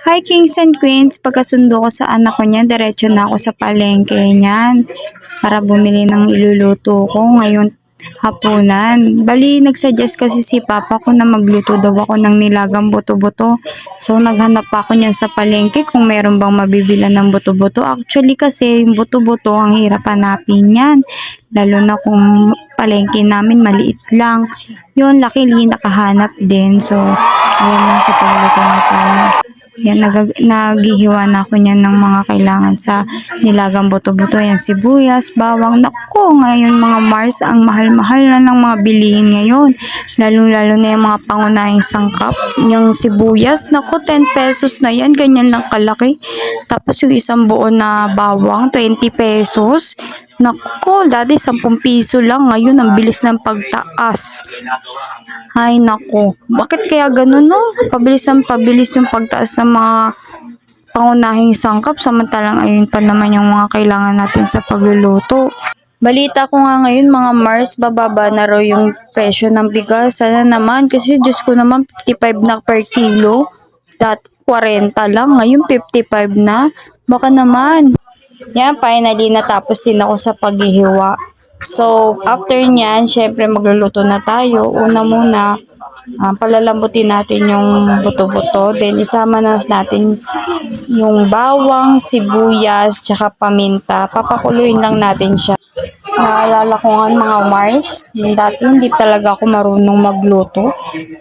Hi Kings and Queens, pagkasundo ko sa anak ko niyan, diretso na ako sa palengke niyan para bumili ng iluluto ko ngayong hapunan. Bali, nagsuggest kasi si Papa ko na magluto daw ako ng nilagang buto-buto. So, naghanap pa ako niyan sa palengke kung meron bang mabibilan ng buto-buto. Actually kasi, yung buto-buto, ang hirap hanapin yan. Lalo na kung palengke namin maliit lang. Yun, luckily, nakahanap din. So, ayan lang, kapagluto na tayo. Yan, naghihiwa na ako niyan ng mga kailangan sa nilagang buto-buto. Yan, sibuyas, bawang. Naku, ngayon mga Mars, ang mahal-mahal na ng mga bilihin ngayon. Lalo-lalo na yung mga pangunahing sangkap. Yung sibuyas, naku, 10 pesos na yan. Ganyan lang kalaki. Tapos yung isang buo na bawang, 20 pesos. Naku, dati 10 piso lang. Ngayon, ang bilis ng pagtaas. Ay, naku. Bakit kaya ganun, no? Pabilis yung pagtaas ng mga pangunahing sangkap. Samantalang ayun pa naman yung mga kailangan natin sa pagluluto. Balita ko nga ngayon, mga Mars, bababa na raw yung presyo ng bigas. Sana naman, kasi Diyos ko naman, 55 na per kilo. Dati 40 lang, ngayon 55 na. Baka naman. Yan, finally, natapos din ako sa paghihiwa. So, after nyan, syempre magluluto na tayo. Una muna, palalambutin natin yung buto-buto. Then, isama na natin yung bawang, sibuyas, tsaka paminta. Papakuluin lang natin siya. Naalala ko nga mga Mars, dati hindi talaga ako marunong magluto.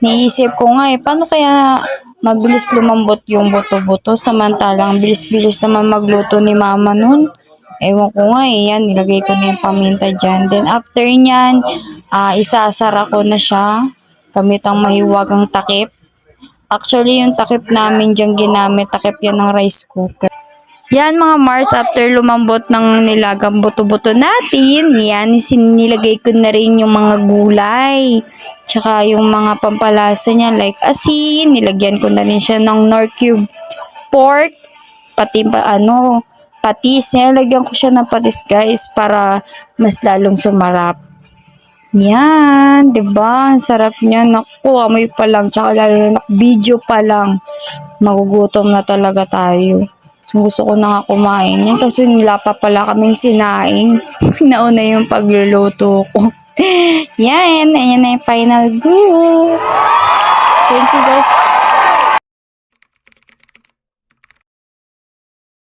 Niisip ko nga paano kaya mabilis lumambot yung buto-buto samantalang bilis-bilis naman magluto ni mama nun. Ewan ko nga yan, nilagay ko na yung paminta dyan. Then after nyan, isasara ko na siya gamit ang mahiwagang takip. Actually, yung takip namin dyan ginamit, takip yan ng rice cooker. Yan mga Mars, after lumambot ng nilagang buto-buto natin, yan, nilagay ko na rin yung mga gulay. Tsaka yung mga pampalasa niya, like asin, nilagyan ko na rin siya ng Knorr cube pork, pati patis. Nilagyan ko siya ng patis guys, para mas lalong sumarap. Yan, diba? Ang sarap niya. Naku, amoy pa lang, tsaka lalo na video pa lang. Magugutom na talaga tayo. So, gusto ko na nga kumain yan kasi wala pa pala kaming sinaing. Nauna yung pagluluto ko. Yan, ayan na yung final go. Thank you guys